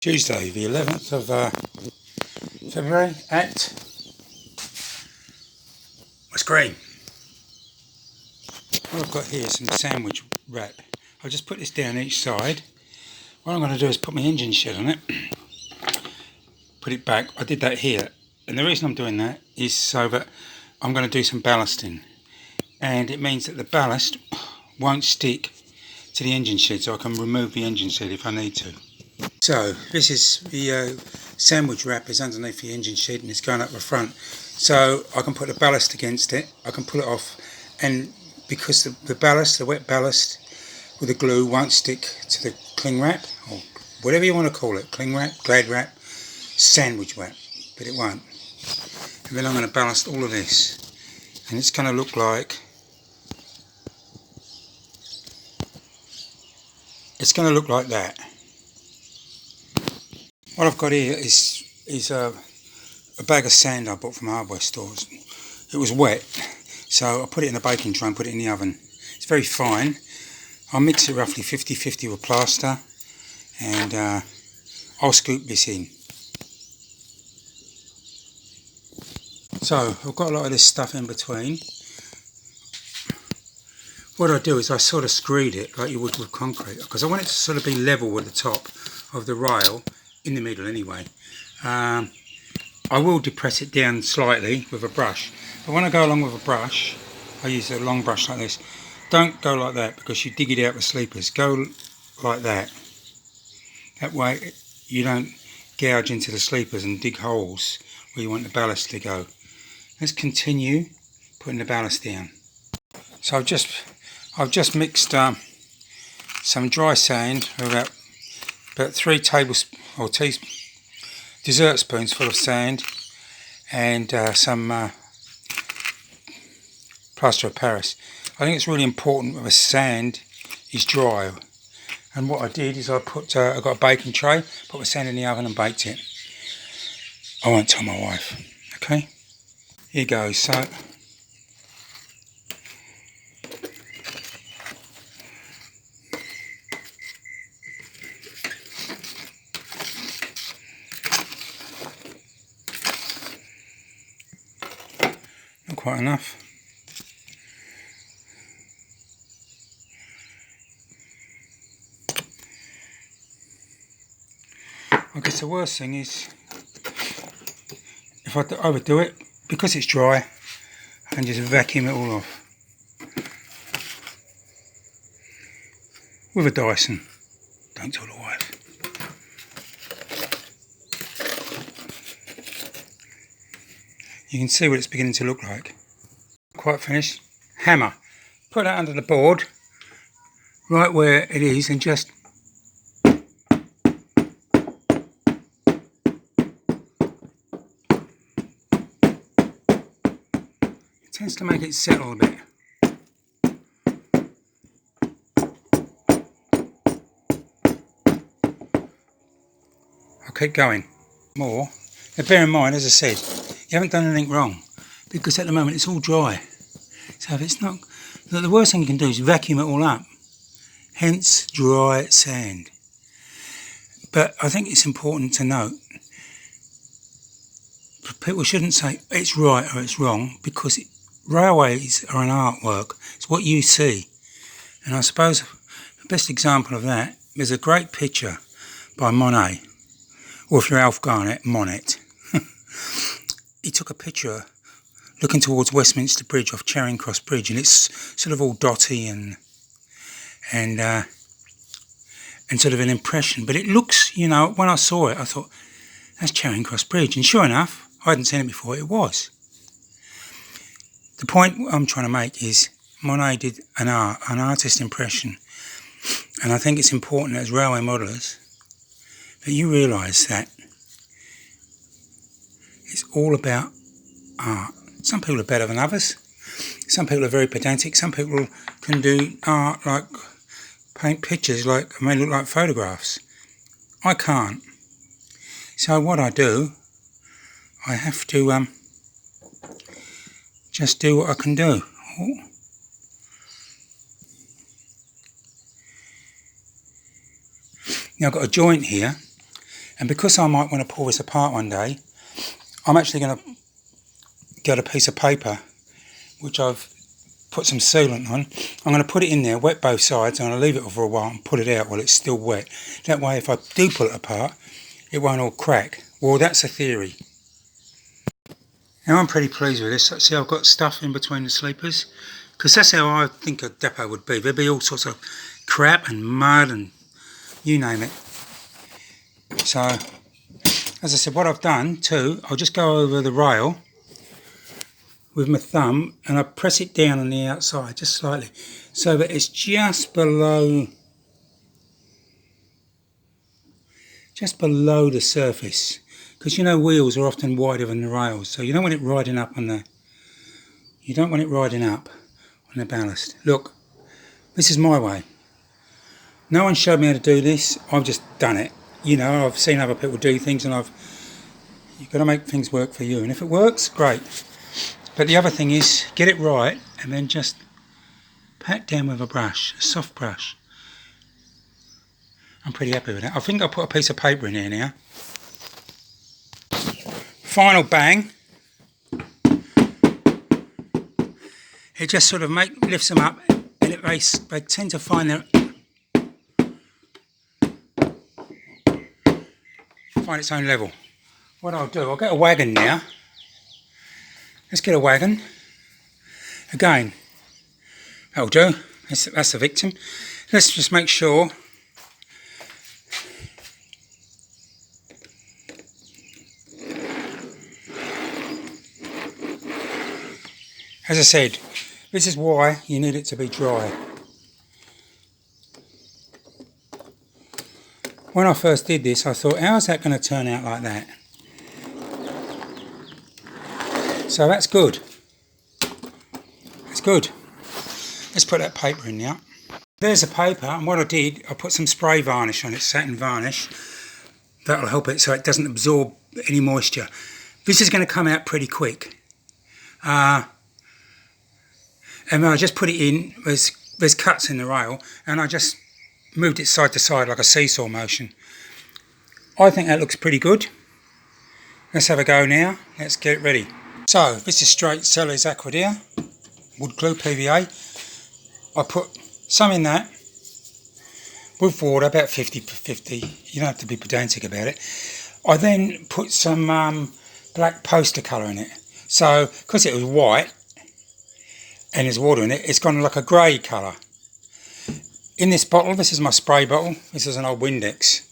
Tuesday, the 11th of February at West Green. What I've got here is some sandwich wrap. I'll just put this down each side. What I'm going to do is put my engine shed on it, put it back. I did that here, and the reason I'm doing that is so that I'm going to do some ballasting, and it means that the ballast won't stick to the engine shed, so I can remove the engine shed if I need to. So this is the sandwich wrap is underneath the engine shed and it's going up the front, so I can put the ballast against it, I can pull it off, and because the ballast, the wet ballast with the glue won't stick to the cling wrap, or whatever you want to call it, cling wrap, glad wrap, sandwich wrap, but it won't. And then I'm going to ballast all of this, and it's going to look like that. What I've got here is a bag of sand I bought from hardware stores. It was wet, so I put it in a baking tray and put it in the oven. It's very fine. I'll mix it roughly 50-50 with plaster, and I'll scoop this in. So I've got a lot of this stuff in between. What I do is I sort of screed it like you would with concrete, because I want it to sort of be level with the top of the rail, in the middle anyway. I will depress it down slightly with a brush, but when I go along with a brush, I use a long brush like this. Don't go like that, because you dig it out with sleepers. Go like that. That way you don't gouge into the sleepers and dig holes where you want the ballast to go. Let's continue putting the ballast down. So I've just mixed some dry sand with about 3 dessert spoons full of sand, and some plaster of Paris. I think it's really important that the sand is dry, and what I did is I got a baking tray, put the sand in the oven and baked it. I won't tell my wife. Okay, here goes. So not quite enough. I guess the worst thing is if I overdo it, because it's dry, and just vacuum it all off with a Dyson. Don't tell the wife. You can see what it's beginning to look like. Quite finished. Hammer. Put that under the board, right where it is, and just it tends to make it settle a bit. I'll keep going. More. Now bear in mind, as I said, you haven't done anything wrong, because at the moment it's all dry. So if it's not, the worst thing you can do is vacuum it all up. Hence dry sand. But I think it's important to note, people shouldn't say it's right or it's wrong, because railways are an artwork. It's what you see. And I suppose the best example of that, there's a great picture by Monet, or if you're Alf Garnett, Monet. He took a picture looking towards Westminster Bridge off Charing Cross Bridge, and it's sort of all dotty and sort of an impression. But it looks, you know, when I saw it, I thought, that's Charing Cross Bridge. And sure enough, I hadn't seen it before, it was. The point I'm trying to make is Monet did an artist impression. And I think it's important as railway modellers that you realise that it's all about art. Some people are better than others. Some people are very pedantic. Some people can do art like paint pictures, like they look like photographs. I can't. So what I do, I have to just do what I can do. Now I've got a joint here, And because I might want to pull this apart one day, I'm actually going to get a piece of paper, which I've put some sealant on. I'm going to put it in there, wet both sides. I'm going to leave it for a while and pull it out while it's still wet. That way, if I do pull it apart, it won't all crack. Well, that's a theory. Now, I'm pretty pleased with this. See, I've got stuff in between the sleepers, because that's how I think a depot would be. There'd be all sorts of crap and mud and you name it. So, as I said, what I've done too, I'll just go over the rail with my thumb and I press it down on the outside just slightly so that it's just below the surface, because you know wheels are often wider than the rails, so you don't want it riding up on the ballast. Look, this is my way. No one showed me how to do this. I've just done it. You know, I've seen other people do things, and you've got to make things work for you. And if it works, great. But the other thing is, get it right, and then just pat down with a brush, a soft brush. I'm pretty happy with that. I think I'll put a piece of paper in here now. Final bang. It just sort of lifts them up, and they tend to find its own level. What I'll do, I'll get a wagon now. Let's get a wagon. Again, that'll do. That's the victim. Let's just make sure. As I said, this is why you need it to be dry. When I first did this, I thought, how is that going to turn out like that? So that's good. It's good. Let's put that paper in now. There's a paper, and what I did, I put some spray varnish on it, satin varnish. That'll help it so it doesn't absorb any moisture. This is going to come out pretty quick. And I just put it in, there's cuts in the rail, and I just moved it side to side like a seesaw motion. I think that looks pretty good. Let's have a go now. Let's get it ready. So, this is straight cellulose aquadia, wood glue PVA. I put some in that with water, about 50-50. You don't have to be pedantic about it. I then put some black poster colour in it. So, because it was white and there's water in it, it's gone like a grey colour. In this bottle, this is my spray bottle. This is an old Windex.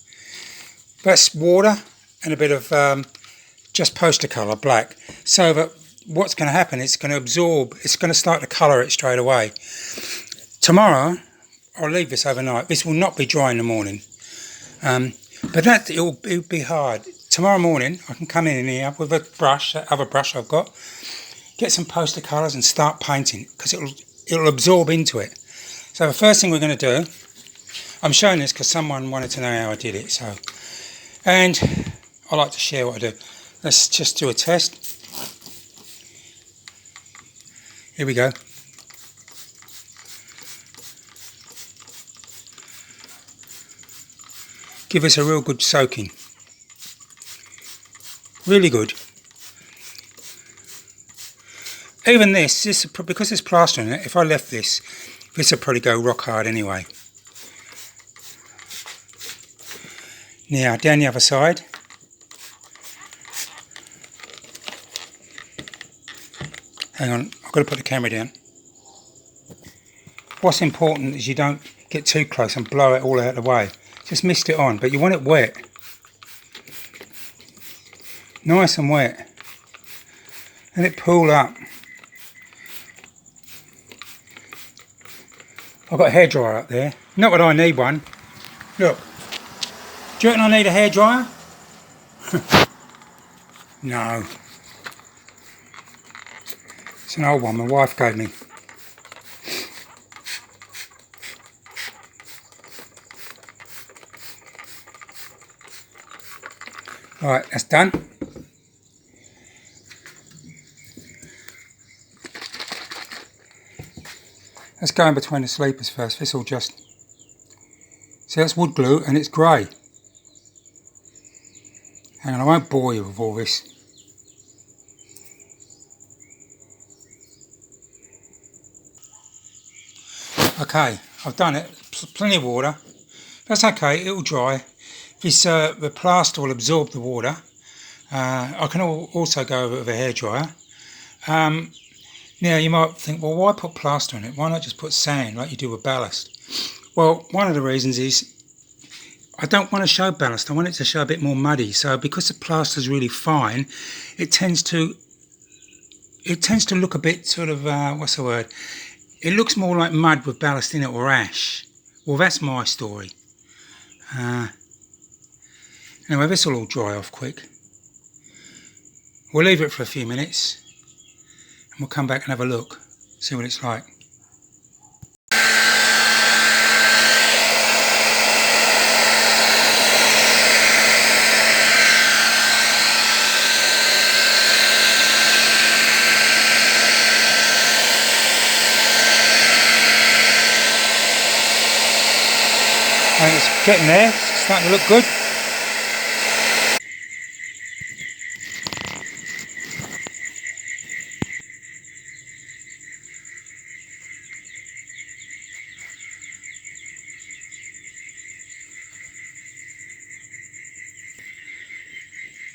That's water and a bit of just poster colour, black. So that what's going to happen, it's going to absorb, it's going to start to colour it straight away. Tomorrow, I'll leave this overnight. This will not be dry in the morning. But it'll be hard. Tomorrow morning, I can come in here with a brush, that other brush I've got, get some poster colours and start painting, because it'll absorb into it. So the first thing we're going to do, I'm showing this because someone wanted to know how I did it. So, and I like to share what I do. Let's just do a test. Here we go. Give us a real good soaking. Really good. Even this because there's plaster in it, if I left this would probably go rock hard anyway. Now, down the other side. Hang on, I've got to put the camera down. What's important is you don't get too close and blow it all out of the way. Just mist it on, but you want it wet. Nice and wet. Let it pool up. I've got a hairdryer up there. Not that I need one. Look. Do you reckon I need a hairdryer? No. It's an old one my wife gave me. Alright, that's done. Let's go in between the sleepers first. This will just... See, that's wood glue and it's grey. Hang on, I won't bore you with all this. Okay, I've done it. Plenty of water. That's okay, it'll dry. The plaster will absorb the water. I can also go over it with a hairdryer. Now you might think, well, why put plaster in it? Why not just put sand like you do with ballast? Well, one of the reasons is I don't want to show ballast. I want it to show a bit more muddy. So because the plaster is really fine, it tends to look a bit sort of what's the word? It looks more like mud with ballast in it, or ash. Well, that's my story. Anyway, this will all dry off quick. We'll leave it for a few minutes and we'll come back and have a look, see what it's like. And it's getting there, it's starting to look good.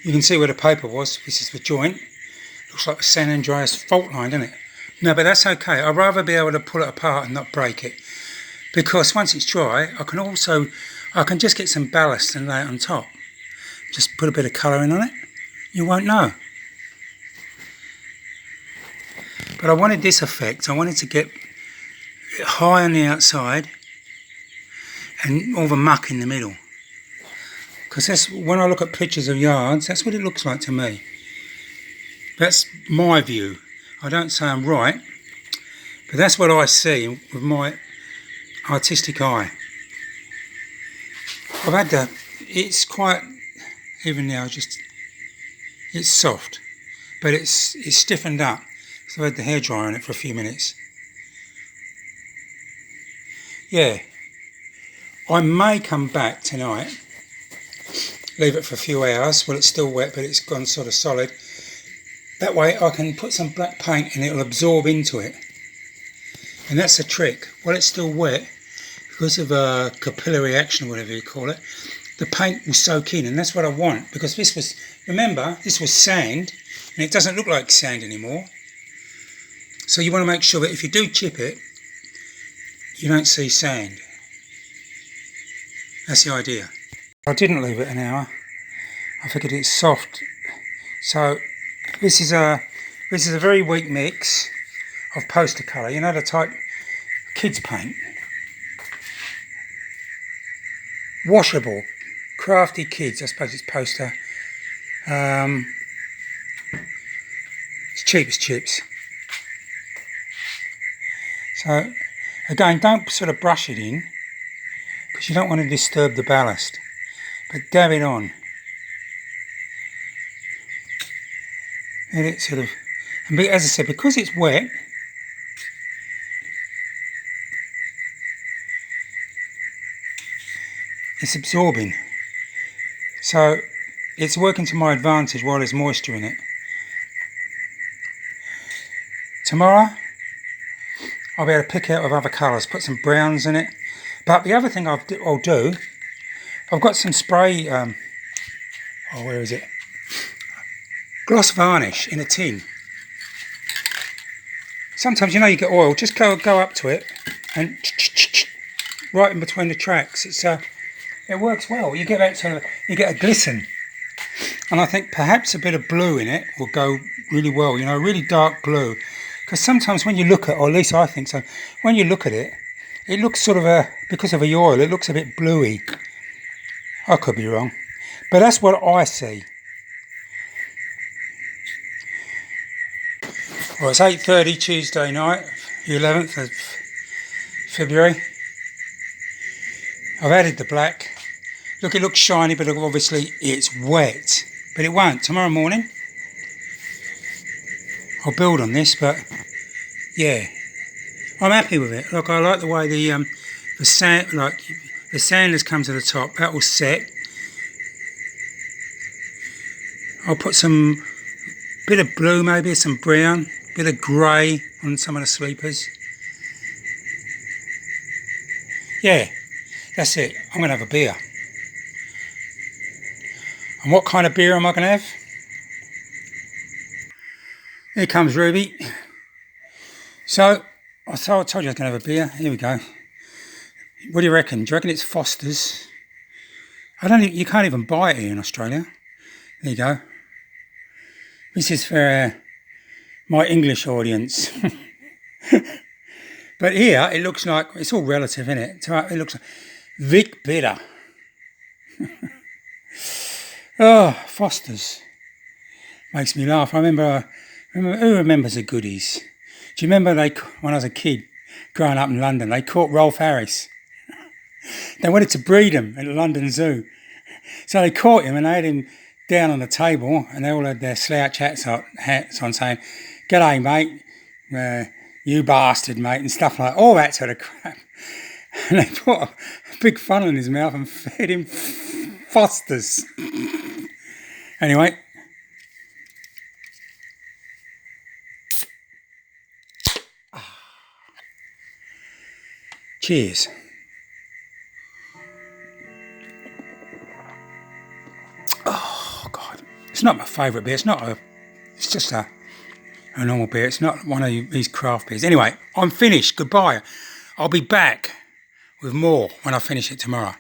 You can see where the paper was. This is the joint. Looks like the San Andreas fault line, doesn't it? No, but that's okay. I'd rather be able to pull it apart and not break it. Because once it's dry, I can just get some ballast and lay it on top. Just put a bit of colouring on it. You won't know. But I wanted this effect. I wanted to get it high on the outside and all the muck in the middle. Because that's, when I look at pictures of yards, that's what it looks like to me. That's my view. I don't say I'm right, but that's what I see with my artistic eye. It's quite, even now, it's soft, but it's stiffened up. So I've had the hairdryer on it for a few minutes. Yeah, I may come back tonight, leave it for a few hours while it's still wet, but it's gone sort of solid. That way I can put some black paint and it'll absorb into it. And that's the trick. While it's still wet, because of capillary action, whatever you call it, the paint will soak in, and that's what I want. Because this was, remember, this was sand, and it doesn't look like sand anymore. So you want to make sure that if you do chip it, you don't see sand. That's the idea. I didn't leave it an hour. I figured it's soft. So this is a very weak mix of poster colour. You know, the type kids paint. Washable, crafty kids. I suppose it's poster. It's cheap as chips. So again, don't sort of brush it in because you don't want to disturb the ballast. But dab it on. And it sort of, and as I said, because it's wet, it's absorbing. So it's working to my advantage while there's moisture in it. Tomorrow, I'll be able to pick out with other colours, put some browns in it. But the other thing I'll do, I've got some spray, where is it? Gloss varnish in a tin. Sometimes, you know, you get oil, just go up to it and right in between the tracks. It works well. You get a glisten. And I think perhaps a bit of blue in it will go really well, you know, really dark blue. Because sometimes when you look at, or at least I think so, when you look at it, it looks sort of because of the oil, it looks a bit bluey. I could be wrong. But that's what I see. Well, it's 8:30 Tuesday night, the 11th of February. I've added the black. Look, it looks shiny, but obviously it's wet. But it won't. Tomorrow morning, I'll build on this, but yeah, I'm happy with it. Look, I like the way the sand, like the sand has come to the top. That will set. I'll put some bit of blue, maybe some brown, bit of grey on some of the sleepers. Yeah, that's it. I'm going to have a beer. And what kind of beer am I going to have? Here comes Ruby. So, I told you I was going to have a beer. Here we go. What do you reckon? Do you reckon it's Foster's? You can't even buy it here in Australia. There you go. This is for my English audience. But here, it looks like, it's all relative, isn't it? So it looks like Vic Bitter. Oh, Foster's. Makes me laugh. I remember, who remembers the goodies? Do you remember when I was a kid, growing up in London, they caught Rolf Harris. They wanted to breed him at the London Zoo. So they caught him and they had him down on the table and they all had their slouch hats on saying, "G'day, mate, you bastard, mate," and stuff like all that sort of crap. And they put a big funnel in his mouth and fed him Foster's. Anyway. Cheers. Oh, God. It's not my favourite beer. It's just a normal beer. It's not one of these craft beers. Anyway, I'm finished. Goodbye. I'll be back with more when I finish it tomorrow.